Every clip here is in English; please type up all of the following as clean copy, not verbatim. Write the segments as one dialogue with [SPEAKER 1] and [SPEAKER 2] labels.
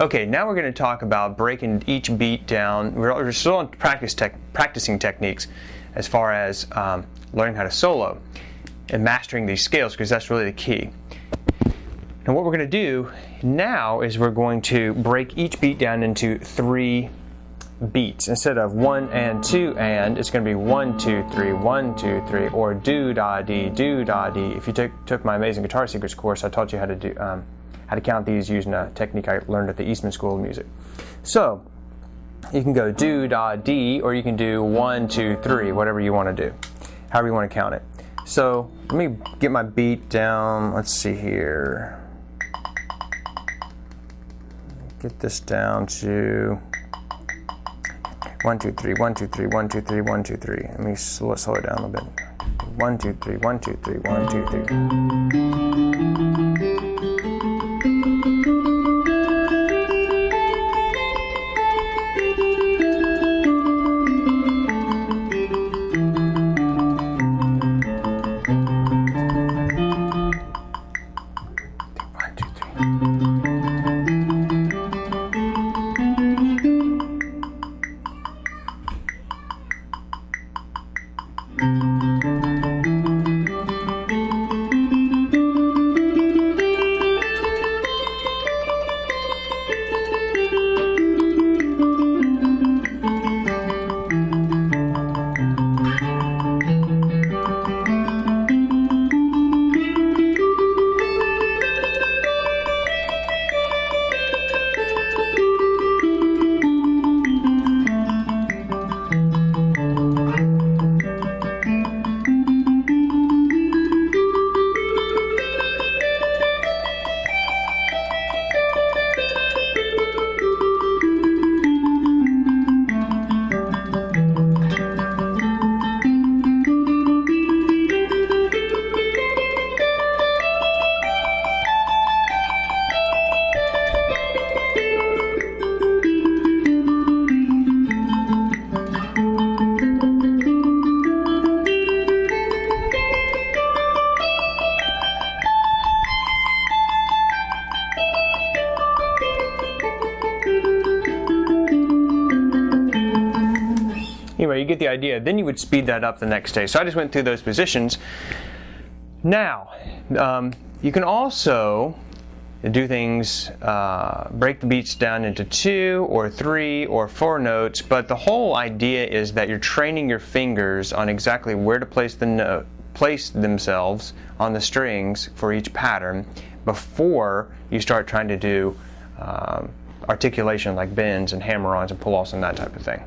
[SPEAKER 1] Okay, now we're going to talk about breaking each beat down. We're still on practicing techniques as far as learning how to solo and mastering these scales, because that's really the key. And what we're going to do now is we're going to break each beat down into 3 beats. Instead of 1 and 2 and, it's going to be 1 2 3 1 2 3, or do da dee do da dee. If you took my Amazing Guitar Secrets course, I taught you how to do how to count these using a technique I learned at the Eastman School of Music. So you can go do da dee, or you can do 1 2 3, whatever you want to do, however you want to count it. So let me get my beat down. Let's see here. Get this down to 1 2 3 1 2 3 1 2 3 1 2 3. Let me slow it down a little bit. 1 2 3 1 2 3 1 2 3. Anyway, you get the idea. Then you would speed that up the next day. So I just went through those positions. Now, you can also do things, break the beats down into 2 or 3 or 4 notes, but the whole idea is that you're training your fingers on exactly where to place themselves on the strings for each pattern before you start trying to do articulation like bends and hammer-ons and pull-offs and that type of thing.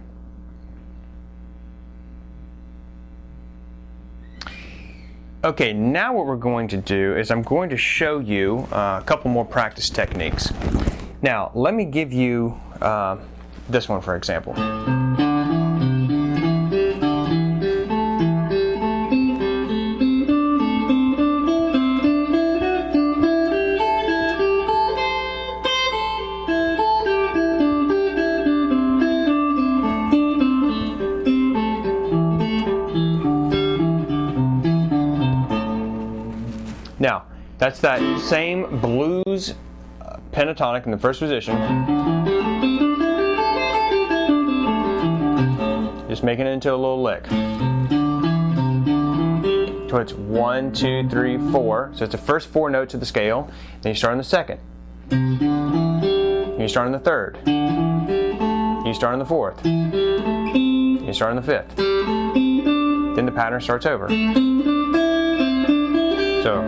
[SPEAKER 1] Okay, now what we're going to do is I'm going to show you a couple more practice techniques. Now, let me give you this one, for example. Now, that's that same blues pentatonic in the first position. Just making it into a little lick. So it's 1, 2, 3, 4. So it's the first 4 notes of the scale. Then you start on the second. You start on the third. You start on the fourth. You start on the fifth. Then the pattern starts over. So,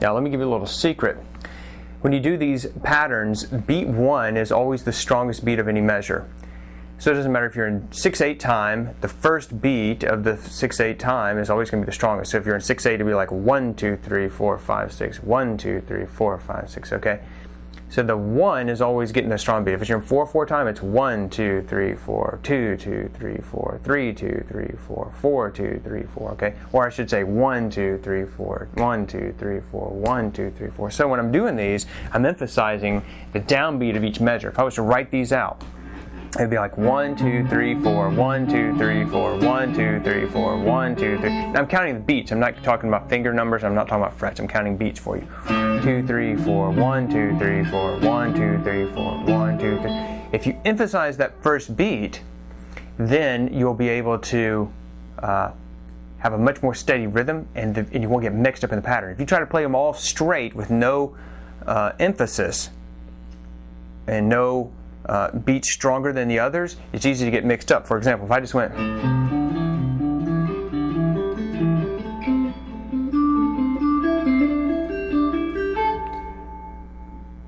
[SPEAKER 1] now let me give you a little secret. When you do these patterns, beat 1 is always the strongest beat of any measure. So it doesn't matter if you're in 6/8 time, the first beat of the 6/8 time is always going to be the strongest. So if you're in 6/8, it'll be like 1 2 3 4 5 6, 1 2 3 4 5 6, okay? So the 1 is always getting a strong beat. If it's your 4/4 time, it's 1 2 3 4 2 2 3 4 3 2 3 4 4 2 3 4. Okay, or I should say 1 2 3 4 1 2 3 4 1 2 3 4. So when I'm doing these, I'm emphasizing the downbeat of each measure. If I was to write these out, it'd be like 1 2 3 4 1 2 3 4 1 2 3 4 1 2 3. Now I'm counting the beats. I'm not talking about finger numbers. I'm not talking about frets. I'm counting beats for you. 2 3 4 1 2 3 4 1 2 3 4 1 2 3. If you emphasize that first beat, then you'll be able to have a much more steady rhythm, and you won't get mixed up in the pattern. If you try to play them all straight with no emphasis and no beats stronger than the others, it's easy to get mixed up. For example, if I just went,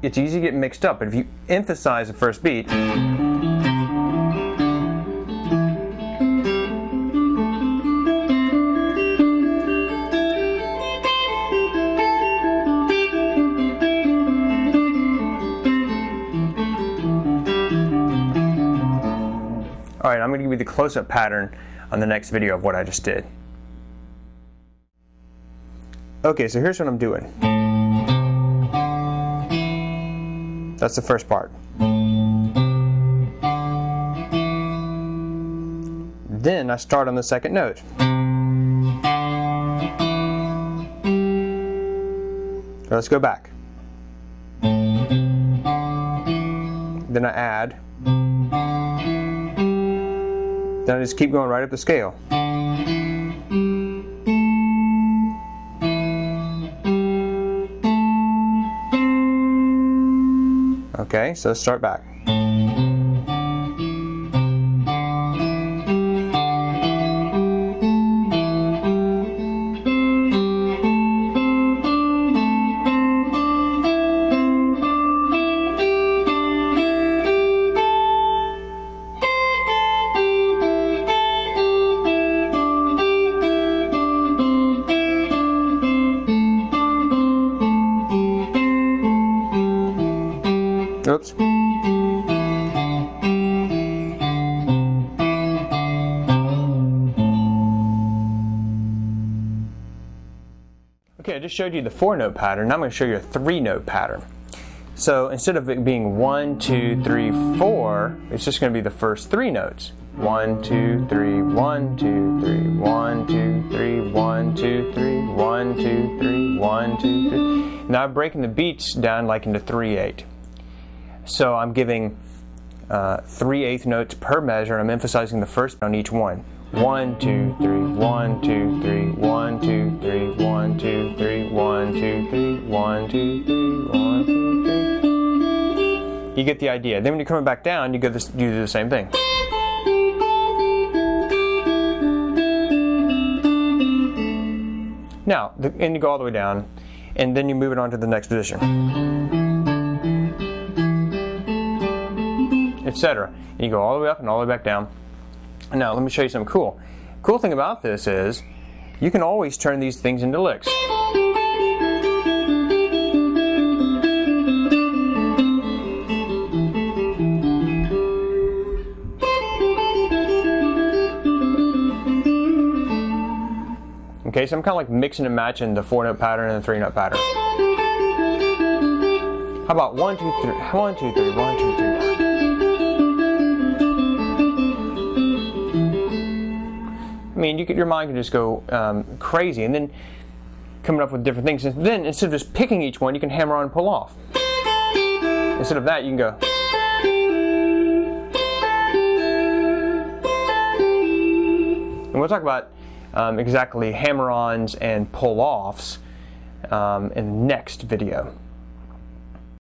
[SPEAKER 1] it's easy to get mixed up. But if you emphasize the first beat, alright, I'm going to give you the close-up pattern on the next video of what I just did. Okay, so here's what I'm doing. That's the first part. Then I start on the second note. Let's go back. Then I add. Then I just keep going right up the scale. Okay, so let's start back. Oops. Okay, I just showed you the 4-note pattern. Now I'm going to show you a 3-note pattern. So instead of it being 1, 2, 3, 4, it's just going to be the first 3 notes. 1, 2, 3, 1, 2, 3, 1, 2, 3, 1, 2, 3, 1, 2, 3, 1, 2, 3. Now I'm breaking the beats down like into 3/8. So I'm giving 3/8 notes per measure, and I'm emphasizing the first on each one. 1, 2, 3, 1, 2, 3, 1, 2, 3, 1, 2, 3, 1, 2, 3, 1, 2, 3, 1, 2, 3. You get the idea. Then when you're coming back down, you do the same thing. Now, and you go all the way down, and then you move it on to the next position, etc. And you go all the way up and all the way back down. Now, let me show you something cool. Cool thing about this is you can always turn these things into licks. Okay, so I'm kind of like mixing and matching the 4-note pattern and the 3-note pattern. How about 1, 2, 3, 1, 2, 3, 1, 2, 3. I mean, your mind can just go crazy, and then coming up with different things. And then instead of just picking each one, you can hammer on and pull off. Instead of that, you can go. And we'll talk about exactly hammer-ons and pull-offs in the next video.